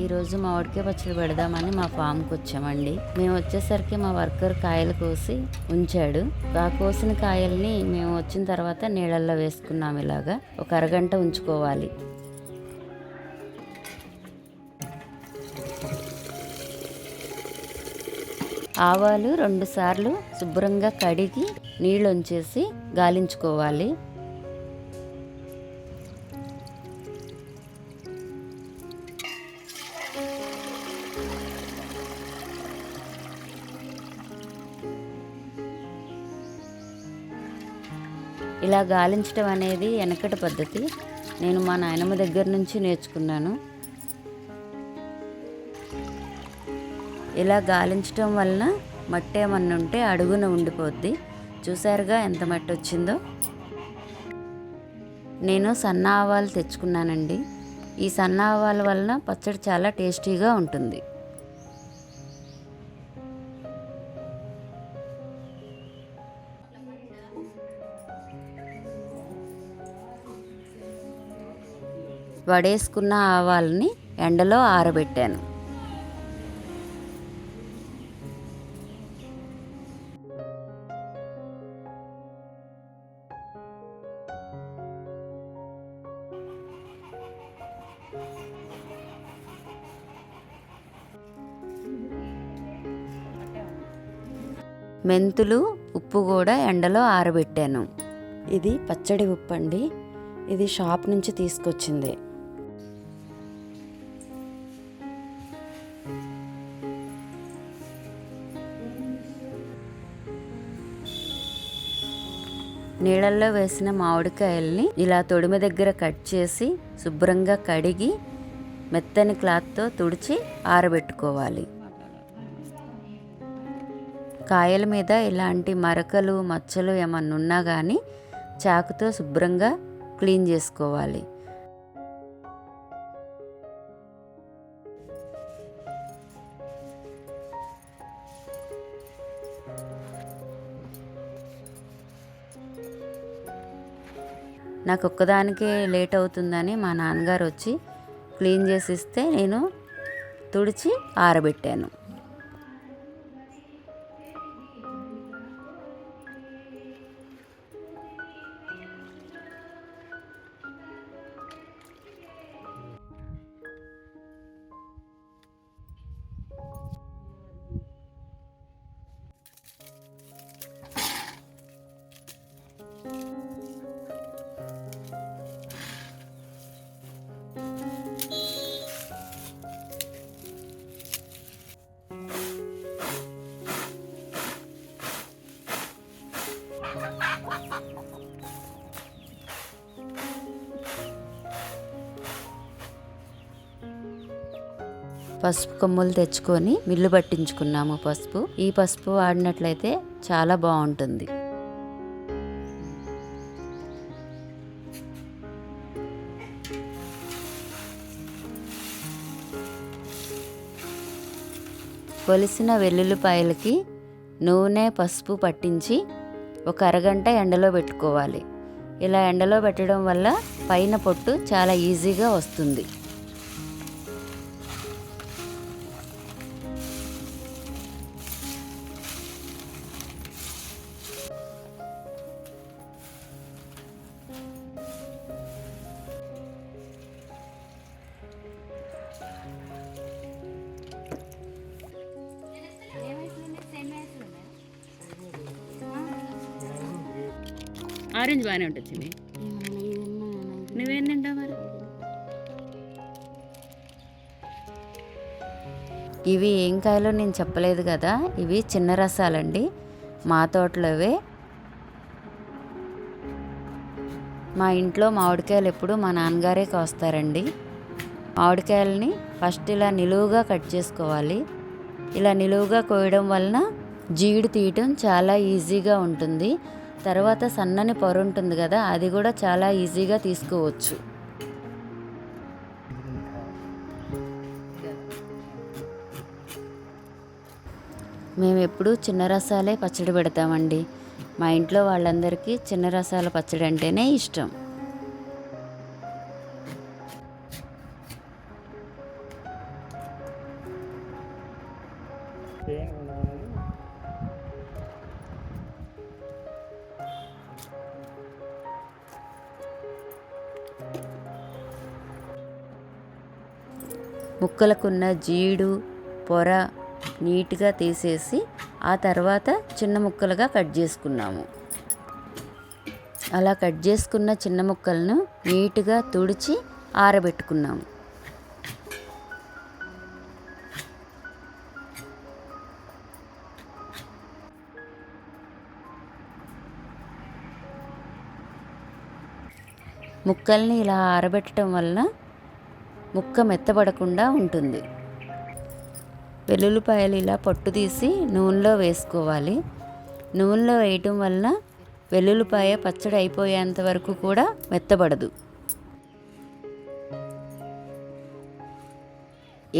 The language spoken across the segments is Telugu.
ఈరోజు మామిడికాయ పచ్చడి పెడదామని మా ఫామ్కి వచ్చామండి. మేము వచ్చేసరికి మా వర్కర్ కాయలు కోసి ఉంచాడు. ఆ కోసిన కాయల్ని మేము వచ్చిన తర్వాత నీళ్ళల్లో వేసుకున్నాం. ఇలాగా ఒక అరగంట ఉంచుకోవాలి. ఆవాలు 2 సార్లు శుభ్రంగా కడిగి నీళ్ళు ఉంచేసి గాలించుకోవాలి. ఇలా గాలించడం అనేది వెనకటి పద్ధతి. నేను మా నాయనమ్మ దగ్గర నుంచి నేర్చుకున్నాను. ఇలా గాలించడం వలన మట్టి ఏమన్నా ఉంటే అడుగున ఉండిపోద్ది. చూసారుగా ఎంత మట్టి వచ్చిందో. నేను సన్న ఆవాలు తెచ్చుకున్నానండి. ఈ సన్న ఆవాల వలన పచ్చడి చాలా టేస్టీగా ఉంటుంది. వడేసుకున్న ఆవాలని ఎండలో ఆరబెట్టాను. మెంతులు, ఉప్పు కూడా ఎండలో ఆరబెట్టాను. ఇది పచ్చడి ఉప్పు అండి. ఇది షాప్ నుంచి తీసుకొచ్చింది. నీళ్ళల్లో వేసిన మామిడికాయల్ని ఇలా తొడిమ దగ్గర కట్ చేసి శుభ్రంగా కడిగి మెత్తని క్లాత్తో తుడిచి ఆరబెట్టుకోవాలి. కాయల మీద ఇలాంటి మరకలు, మచ్చలు ఏమన్నా ఉన్నా కానీ చాకుతో శుభ్రంగా క్లీన్ చేసుకోవాలి. నాకు ఒక్కదానికే లేట్ అవుతుందని మా నాన్నగారు వచ్చి క్లీన్ చేసి ఇస్తే నేను తుడిచి ఆరబెట్టాను. పసుపు కొమ్ములు తెచ్చుకొని మిల్లు పట్టించుకున్నాము. ఈ పసుపు వాడినట్లయితే చాలా బాగుంటుంది. కొలిసిన వెల్లుల్లిపాయలకి నూనె, పసుపు పట్టించి ఒక అరగంట ఎండలో పెట్టుకోవాలి. ఇలా ఎండలో పెట్టడం వల్ల పైన పొట్టు చాలా ఈజీగా వస్తుంది. ఆరెంజ్ బాగానే ఉంటుంది. నువ్వేం తింటావు మరి? ఇవి ఏం కాయలో నేను చెప్పలేదు కదా, ఇవి చిన్న రసాలండి. మా తోటలోవే. మా ఇంట్లో మామిడికాయలు ఎప్పుడు మా నాన్నగారే కోస్తారండి. మామిడికాయలని ఫస్ట్ ఇలా నిలువుగా కట్ చేసుకోవాలి. ఇలా నిలువుగా కోయడం వలన జీడి తీయటం చాలా ఈజీగా ఉంటుంది. తర్వాత సన్నని పొర ఉంటుంది కదా, అది కూడా చాలా ఈజీగా తీసుకోవచ్చు. మేము ఎప్పుడూ చిన్న రసాలే పచ్చడి పెడతామండి. మా ఇంట్లో వాళ్ళందరికీ చిన్న రసాల పచ్చడి అంటేనే ఇష్టం. ముక్కలకున్న జీడు పొర నీట్గా తీసేసి ఆ తర్వాత చిన్న ముక్కలుగా కట్ చేసుకున్నాము. అలా కట్ చేసుకున్న చిన్న ముక్కలను నీట్గా తుడిచి ఆరబెట్టుకున్నాము. ముక్కల్ని ఇలా ఆరబెట్టడం వలన ముక్క మెత్తబడకుండా ఉంటుంది. వెల్లుల్లిపాయలు ఇలా పొట్టు తీసి నూనెలో వేసుకోవాలి. నూనెలో వేయటం వలన వెల్లుల్లిపాయ పచ్చడి అయిపోయేంత వరకు కూడా మెత్తబడదు.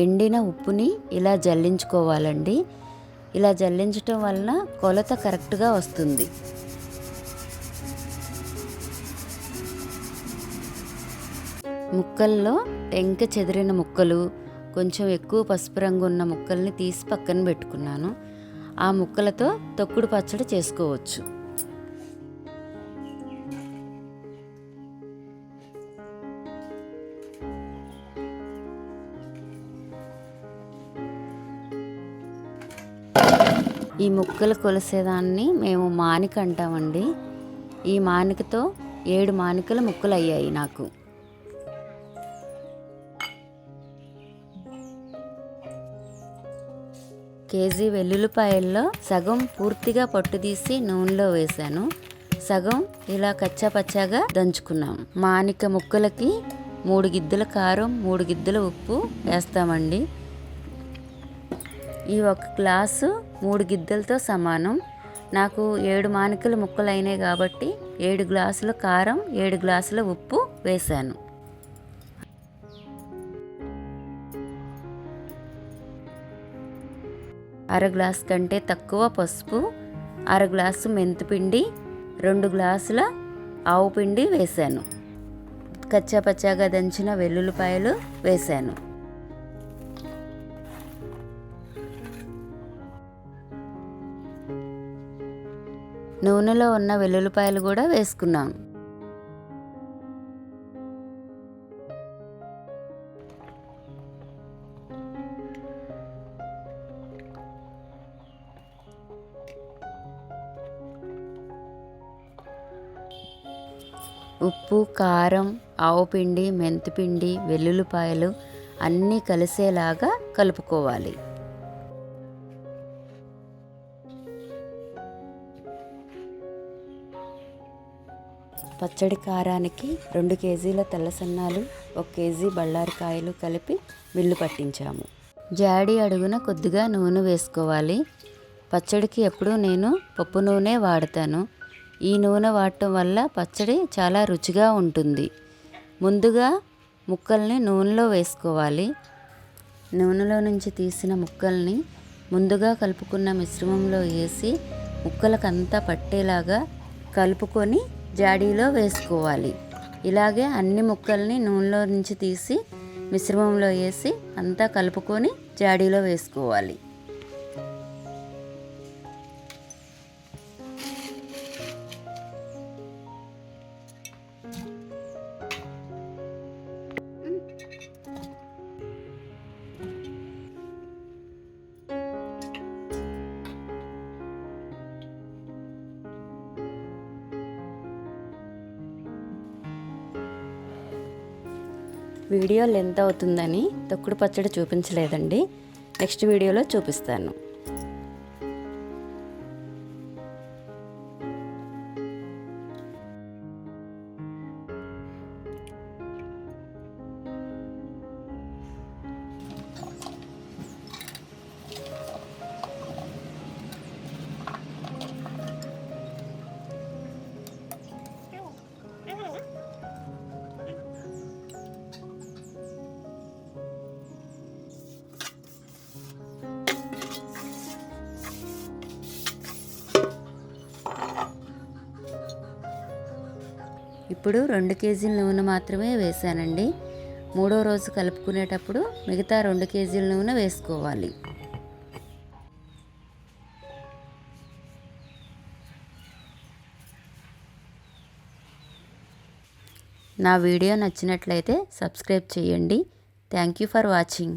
ఎండిన ఉప్పుని ఇలా జల్లించుకోవాలండి. ఇలా జల్లించటం వలన కొలత కరెక్ట్గా వస్తుంది. ముక్కల్లో టెంక చెదిరిన ముక్కలు, కొంచెం ఎక్కువ పసుపు రంగు ఉన్న ముక్కల్ని తీసి పక్కన పెట్టుకున్నాను. ఆ ముక్కలతో తొక్కుడు పచ్చడి చేసుకోవచ్చు. ఈ ముక్కలు కొలిసేదాన్ని మేము మానిక అంటామండి. ఈ మానికతో 7 మానికల ముక్కలు అయ్యాయి నాకు. కేజీ వెల్లుల్లిపాయల్లో సగం పూర్తిగా పొట్టు తీసి నూనెలో వేశాను. సగం ఇలా కచ్చాపచ్చాగా దంచుకున్నాం. మానిక ముక్కలకి 3 గిద్దల కారం, 3 గిద్దల ఉప్పు వేస్తామండి. ఈ 1 గ్లాసు 3 గిద్దలతో సమానం. నాకు 7 మానికల ముక్కలు అయినాయి కాబట్టి 7 గ్లాసుల కారం, 7 గ్లాసుల ఉప్పు వేశాను. అర గ్లాసు కంటే తక్కువ పసుపు, అర గ్లాసు మెంతిపిండి, 2 గ్లాసుల ఆవు పిండి వేశాను. కచ్చాపచ్చాగా దంచిన వెల్లుల్లిపాయలు వేశాను. నూనెలో ఉన్న వెల్లుల్లిపాయలు కూడా వేసుకున్నాం. ఉప్పు, కారం, ఆవుపిండి, మెంతిపిండి, వెల్లుల్లిపాయలు అన్నీ కలిసేలాగా కలుపుకోవాలి. పచ్చడి కారానికి 2 కేజీల తెల్లసన్నాలు, 1 కేజీ బళ్ళారికాయలు కలిపి మిల్లు పట్టించాము. జాడి అడుగున కొద్దిగా నూనె వేసుకోవాలి. పచ్చడికి ఎప్పుడూ నేను పప్పు నూనె వాడతాను. ఈ నూనె వాడటం వల్ల పచ్చడి చాలా రుచిగా ఉంటుంది. ముందుగా ముక్కల్ని నూనెలో వేసుకోవాలి. నూనెలో నుంచి తీసిన ముక్కల్ని ముందుగా కలుపుకున్న మిశ్రమంలో వేసి ముక్కలకంతా పట్టేలాగా కలుపుకొని జాడీలో వేసుకోవాలి. ఇలాగే అన్ని ముక్కల్ని నూనెలో నుంచి తీసి మిశ్రమంలో వేసి అంతా కలుపుకొని జాడీలో వేసుకోవాలి. వీడియో లెంత్ అవుతుందని తొక్కుడు పచ్చడి చూపించలేదండి. నెక్స్ట్ వీడియోలో చూపిస్తాను. ఇప్పుడు 2 కేజీల నూనె మాత్రమే వేసానండి. 3వ రోజు కలుపుకునేటప్పుడు మిగతా 2 కేజీల నూనె వేసుకోవాలి. నా వీడియో నచ్చినట్లయితే సబ్స్క్రైబ్ చేయండి. Thank you for watching.